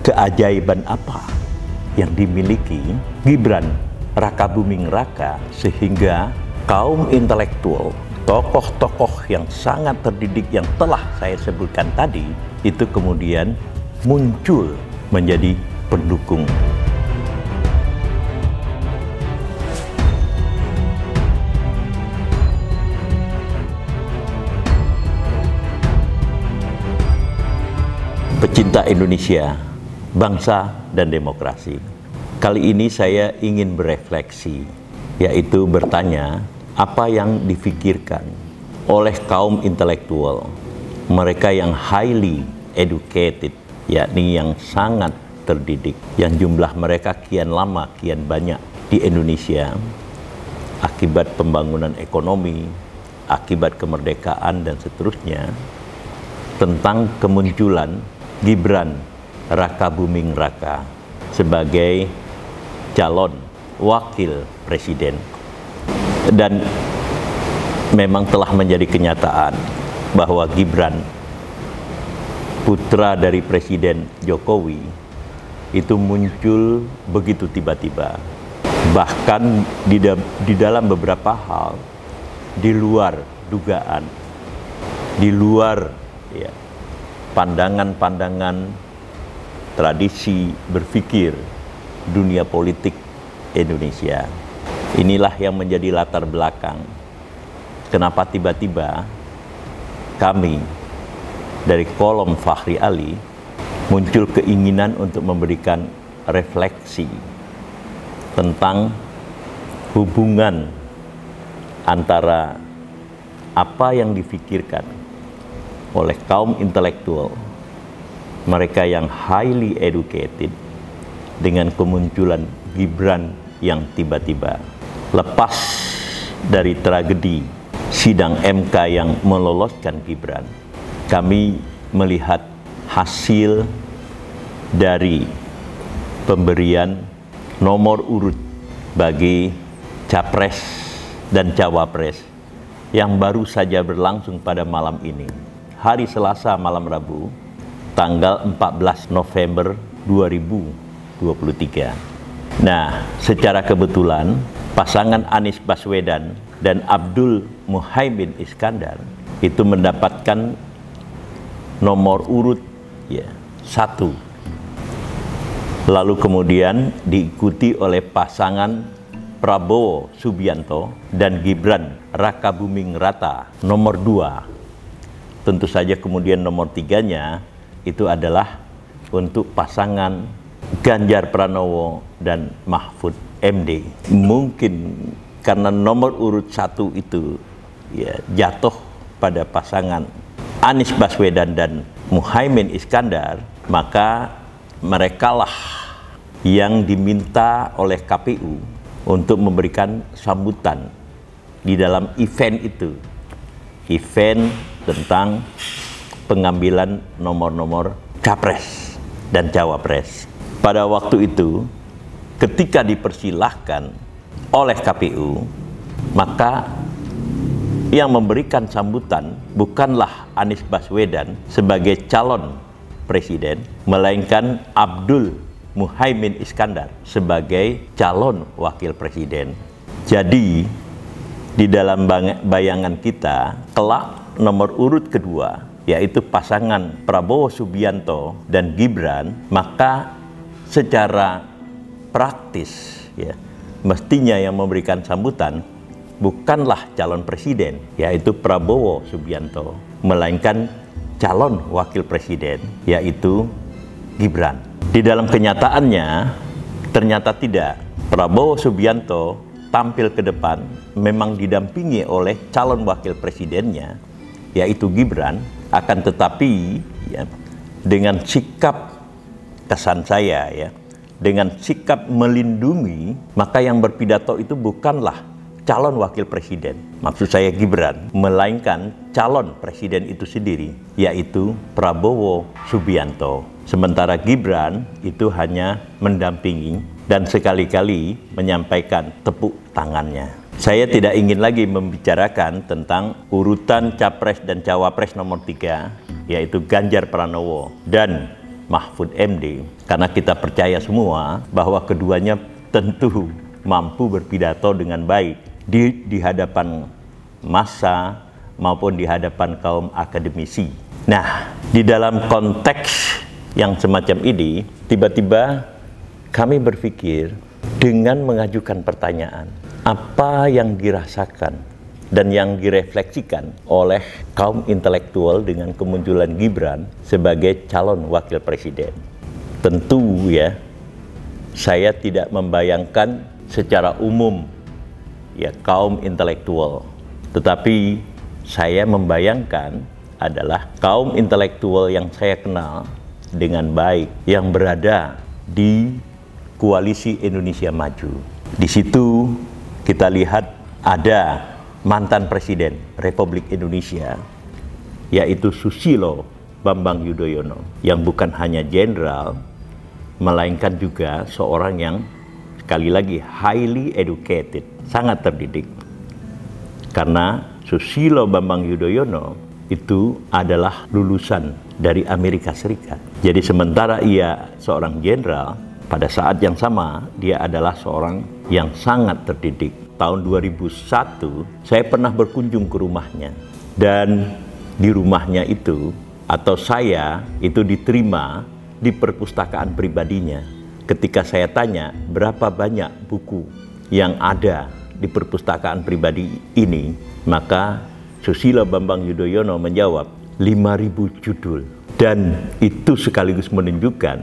keajaiban apa yang dimiliki Gibran Rakabuming Raka sehingga kaum intelektual, tokoh-tokoh yang sangat terdidik yang telah saya sebutkan tadi itu kemudian muncul menjadi pendukung. Pecinta Indonesia, bangsa dan demokrasi. Kali ini saya ingin berefleksi, yaitu bertanya apa yang difikirkan oleh kaum intelektual, mereka yang highly educated, yakni yang sangat terdidik, yang jumlah mereka kian lama, kian banyak di Indonesia, akibat pembangunan ekonomi, akibat kemerdekaan dan seterusnya, tentang kemunculan Gibran Rakabuming Raka sebagai calon wakil presiden. Dan memang telah menjadi kenyataan bahwa Gibran, putra dari Presiden Jokowi, itu muncul begitu tiba-tiba. Bahkan di dalam beberapa hal di luar dugaan, di luar pandangan-pandangan tradisi berpikir dunia politik Indonesia. Inilah yang menjadi latar belakang kenapa tiba-tiba kami dari kolom Fachri Ali muncul keinginan untuk memberikan refleksi tentang hubungan antara apa yang difikirkan oleh kaum intelektual, mereka yang highly educated, dengan kemunculan Gibran yang tiba-tiba. Lepas dari tragedi sidang MK yang meloloskan Gibran, kami melihat hasil dari pemberian nomor urut bagi Capres dan Cawapres yang baru saja berlangsung pada malam ini, hari Selasa malam Rabu, tanggal 14 November 2023. Nah, secara kebetulan pasangan Anies Baswedan dan Abdul Muhaimin Iskandar itu mendapatkan nomor urut 1. Lalu kemudian diikuti oleh pasangan Prabowo Subianto dan Gibran Rakabuming Raka nomor 2. Tentu saja kemudian nomor 3-nya itu adalah untuk pasangan Ganjar Pranowo dan Mahfud MD. Mungkin karena nomor urut 1 itu jatuh pada pasangan Anies Baswedan dan Muhaimin Iskandar, maka merekalah yang diminta oleh KPU untuk memberikan sambutan di dalam event itu. Event tentang pengambilan nomor-nomor Capres dan Cawapres. Pada waktu itu, ketika dipersilahkan oleh KPU, maka yang memberikan sambutan bukanlah Anies Baswedan sebagai calon presiden, melainkan Abdul Muhaimin Iskandar sebagai calon wakil presiden. Jadi, di dalam bayangan kita, kelak nomor urut kedua, yaitu pasangan Prabowo Subianto dan Gibran, maka secara praktis mestinya yang memberikan sambutan bukanlah calon presiden, yaitu Prabowo Subianto, melainkan calon wakil presiden, yaitu Gibran. Di dalam kenyataannya ternyata tidak. Prabowo Subianto tampil ke depan memang didampingi oleh calon wakil presidennya, yaitu Gibran, akan tetapi dengan sikap kesan saya dengan sikap melindungi, maka yang berpidato itu bukanlah calon wakil presiden, maksud saya Gibran, melainkan calon presiden itu sendiri, yaitu Prabowo Subianto. Sementara Gibran itu hanya mendampingi dan sekali-kali menyampaikan tepuk tangannya. Saya tidak ingin lagi membicarakan tentang urutan Capres dan Cawapres nomor 3, yaitu Ganjar Pranowo dan Mahfud MD, karena kita percaya semua bahwa keduanya tentu mampu berpidato dengan baik di hadapan massa maupun di hadapan kaum akademisi. Nah, di dalam konteks yang semacam ini, tiba-tiba kami berpikir dengan mengajukan pertanyaan, apa yang dirasakan dan yang direfleksikan oleh kaum intelektual dengan kemunculan Gibran sebagai calon wakil presiden. Tentu ya, saya tidak membayangkan secara umum ya kaum intelektual, tetapi saya membayangkan adalah kaum intelektual yang saya kenal dengan baik yang berada di Koalisi Indonesia Maju. Di situ kita lihat ada mantan Presiden Republik Indonesia, yaitu Susilo Bambang Yudhoyono, yang bukan hanya jenderal, melainkan juga seorang yang sekali lagi highly educated, sangat terdidik. Karena Susilo Bambang Yudhoyono itu adalah lulusan dari Amerika Serikat. Jadi sementara ia seorang jenderal, pada saat yang sama dia adalah seorang yang sangat terdidik. Tahun 2001 saya pernah berkunjung ke rumahnya, dan di rumahnya itu atau saya itu diterima di perpustakaan pribadinya. Ketika saya tanya berapa banyak buku yang ada di perpustakaan pribadi ini, maka Susilo Bambang Yudhoyono menjawab 5.000 judul. Dan itu sekaligus menunjukkan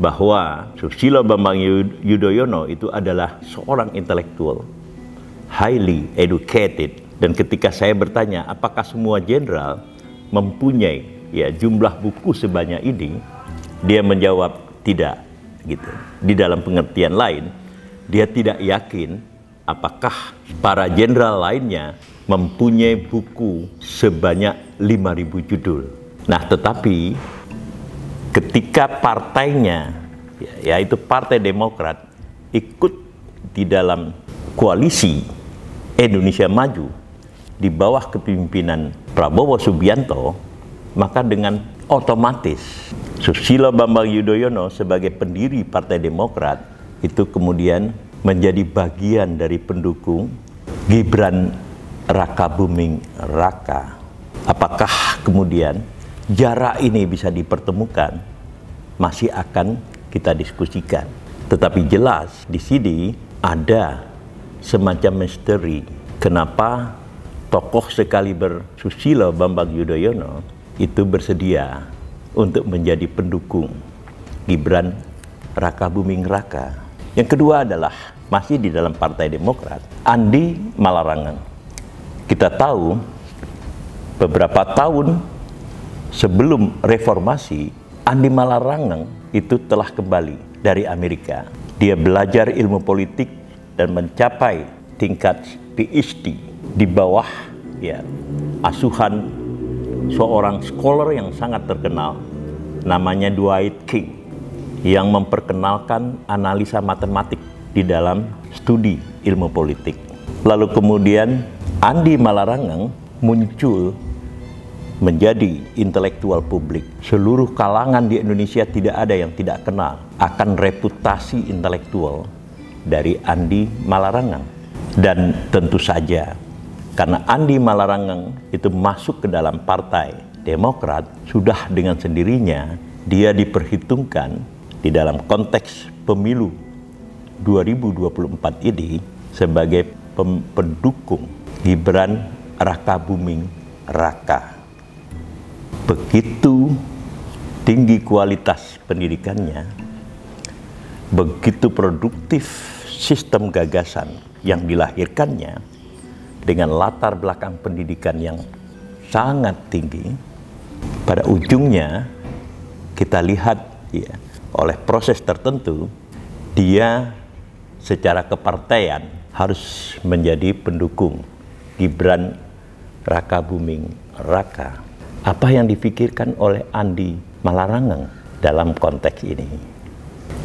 bahwa Susilo Bambang Yudhoyono itu adalah seorang intelektual, highly educated. Dan ketika saya bertanya apakah semua jenderal mempunyai ya jumlah buku sebanyak ini, dia menjawab tidak gitu. Di dalam pengertian lain, dia tidak yakin apakah para jenderal lainnya mempunyai buku sebanyak 5.000 judul. Nah, tetapi ketika partainya, yaitu Partai Demokrat, ikut di dalam Koalisi Indonesia Maju di bawah kepemimpinan Prabowo Subianto, maka dengan otomatis Susilo Bambang Yudhoyono sebagai pendiri Partai Demokrat itu kemudian menjadi bagian dari pendukung Gibran Rakabuming Raka. Apakah kemudian jarak ini bisa dipertemukan? Masih akan kita diskusikan. Tetapi jelas di sini ada semacam misteri. Kenapa tokoh sekaliber Susilo Bambang Yudhoyono itu bersedia untuk menjadi pendukung Gibran Rakabuming Raka? Yang kedua adalah masih di dalam Partai Demokrat, Andi Malarangeng. Kita tahu beberapa tahun sebelum reformasi, Andi Malarangeng itu telah kembali dari Amerika. Dia belajar ilmu politik dan mencapai tingkat PhD di bawah ya asuhan seorang scholar yang sangat terkenal namanya Dwight King, yang memperkenalkan analisa matematik di dalam studi ilmu politik. Lalu kemudian Andi Malarangeng muncul menjadi intelektual publik. Seluruh kalangan di Indonesia tidak ada yang tidak kenal akan reputasi intelektual dari Andi Malarangeng. Dan tentu saja karena Andi Malarangeng itu masuk ke dalam Partai Demokrat, sudah dengan sendirinya dia diperhitungkan di dalam konteks pemilu 2024 ini sebagai pendukung Gibran Rakabuming Raka. Begitu tinggi kualitas pendidikannya, begitu produktif sistem gagasan yang dilahirkannya dengan latar belakang pendidikan yang sangat tinggi. Pada ujungnya kita lihat ya, oleh proses tertentu dia secara kepartaian harus menjadi pendukung Gibran Rakabuming Raka. Apa yang dipikirkan oleh Andi Malarangeng dalam konteks ini?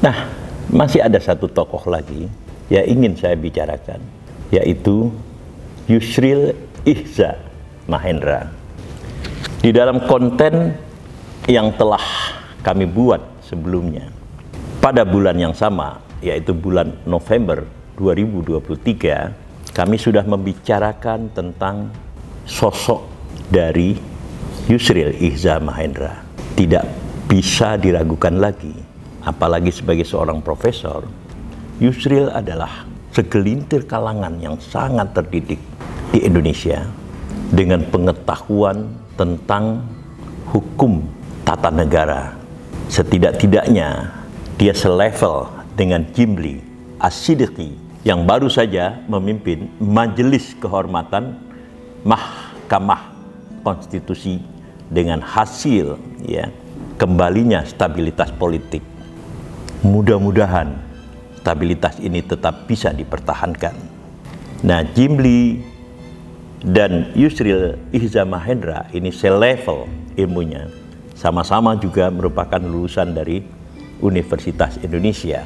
Nah, masih ada satu tokoh lagi yang ingin saya bicarakan, yaitu Yusril Ihza Mahendra. Di dalam konten yang telah kami buat sebelumnya. Pada bulan yang sama, yaitu bulan November 2023, kami sudah membicarakan tentang sosok dari Yusril Iza Mahendra. Tidak bisa diragukan lagi, apalagi sebagai seorang profesor, Yusril adalah segelintir kalangan yang sangat terdidik di Indonesia dengan pengetahuan tentang hukum tata negara. Setidak-tidaknya dia selevel dengan Jimli As-Siddiqi yang baru saja memimpin Majelis Kehormatan Mahkamah Konstitusi dengan hasil kembalinya stabilitas politik. Mudah-mudahan stabilitas ini tetap bisa dipertahankan. Nah, Jimli dan Yusril Iza Mahendra ini selevel ilmunya. Sama-sama juga merupakan lulusan dari Universitas Indonesia,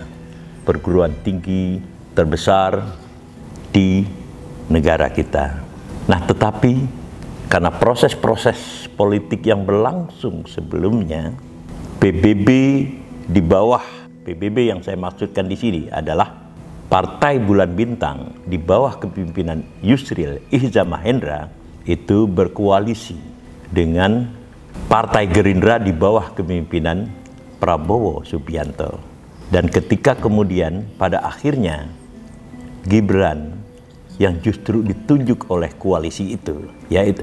perguruan tinggi terbesar di negara kita. Nah, tetapi karena proses-proses politik yang berlangsung sebelumnya, PBB di bawah PBB yang saya maksudkan di sini adalah Partai Bulan Bintang di bawah kepemimpinan Yusril Iza Mahendra itu berkoalisi dengan Partai Gerindra di bawah kepemimpinan Prabowo Subianto. Dan ketika kemudian pada akhirnya Gibran yang justru ditunjuk oleh koalisi itu,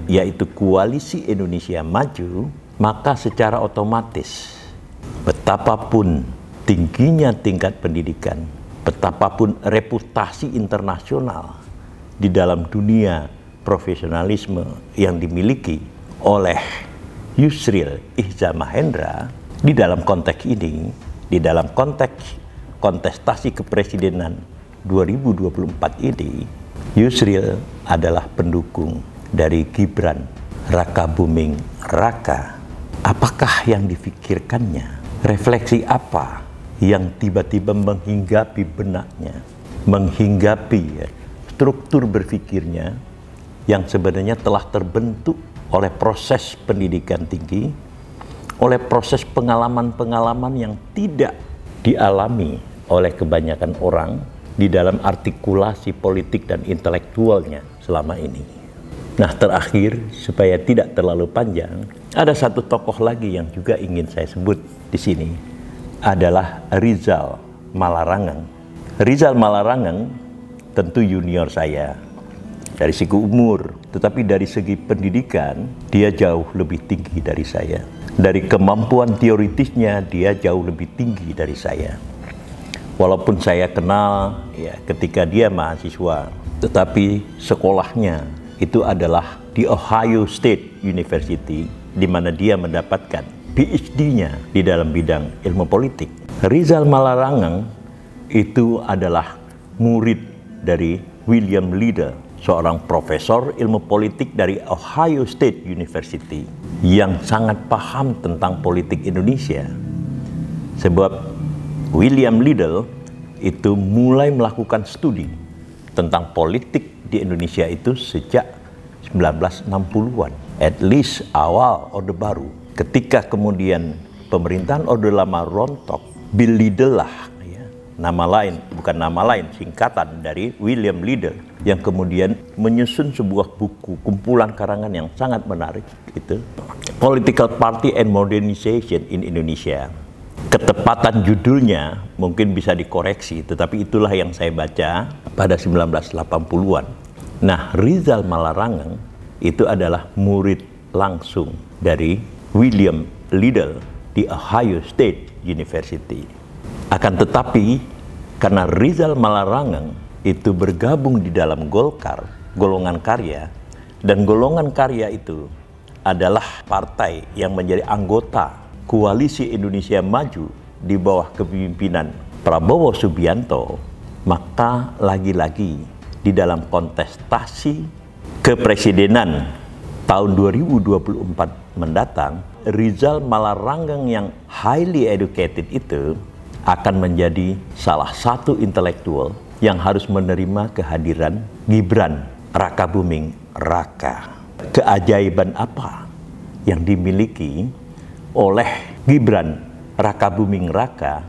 yaitu Koalisi Indonesia Maju, maka secara otomatis betapapun tingginya tingkat pendidikan, betapapun reputasi internasional di dalam dunia profesionalisme yang dimiliki oleh Yusril Iza Mahendra, di dalam konteks ini, di dalam konteks kontestasi kepresidenan 2024 ini, Yusril adalah pendukung dari Gibran Rakabuming Raka. Apakah yang difikirkannya? Refleksi apa yang tiba-tiba menghinggapi benaknya, menghinggapi struktur berpikirnya yang sebenarnya telah terbentuk oleh proses pendidikan tinggi, oleh proses pengalaman-pengalaman yang tidak dialami oleh kebanyakan orang di dalam artikulasi politik dan intelektualnya selama ini. Nah, terakhir, supaya tidak terlalu panjang, ada satu tokoh lagi yang juga ingin saya sebut di sini, adalah Rizal Malarangeng. Rizal Malarangeng tentu junior saya dari segi umur, tetapi dari segi pendidikan dia jauh lebih tinggi dari saya. Dari kemampuan teoritisnya dia jauh lebih tinggi dari saya. Walaupun saya kenal ketika dia mahasiswa, tetapi sekolahnya itu adalah di Ohio State University, di mana dia mendapatkan PhD-nya di dalam bidang ilmu politik. Rizal Malarangeng itu adalah murid dari William Liddell, seorang profesor ilmu politik dari Ohio State University yang sangat paham tentang politik Indonesia. Sebab William Liddell itu mulai melakukan studi tentang politik di Indonesia itu sejak 1960-an, at least awal Orde Baru. Ketika kemudian pemerintahan Orde Lama rontok, Bill Liddell lah, nama lain, bukan nama lain, singkatan dari William Liddell, yang kemudian menyusun sebuah buku, kumpulan karangan yang sangat menarik, itu Political Party and Modernization in Indonesia. Ketepatan judulnya mungkin bisa dikoreksi, tetapi itulah yang saya baca pada 1980-an. Nah, Rizal Malarangeng itu adalah murid langsung dari William Liddell di Ohio State University. Akan tetapi, karena Rizal Malarangeng itu bergabung di dalam Golkar, golongan karya, dan golongan karya itu adalah partai yang menjadi anggota Koalisi Indonesia Maju di bawah kepemimpinan Prabowo Subianto, maka lagi-lagi di dalam kontestasi kepresidenan tahun 2024 mendatang, Rizal Malarangeng yang highly educated itu akan menjadi salah satu intelektual yang harus menerima kehadiran Gibran Rakabuming Raka. Keajaiban apa yang dimiliki oleh Gibran Raka Buming Raka,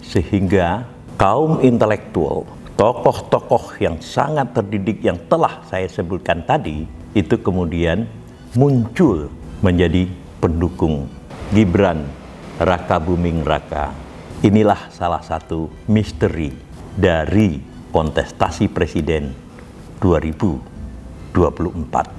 sehingga kaum intelektual, tokoh-tokoh yang sangat terdidik yang telah saya sebutkan tadi, itu kemudian muncul menjadi pendukung Gibran Raka Buming Raka. Inilah salah satu misteri dari kontestasi presiden 2024.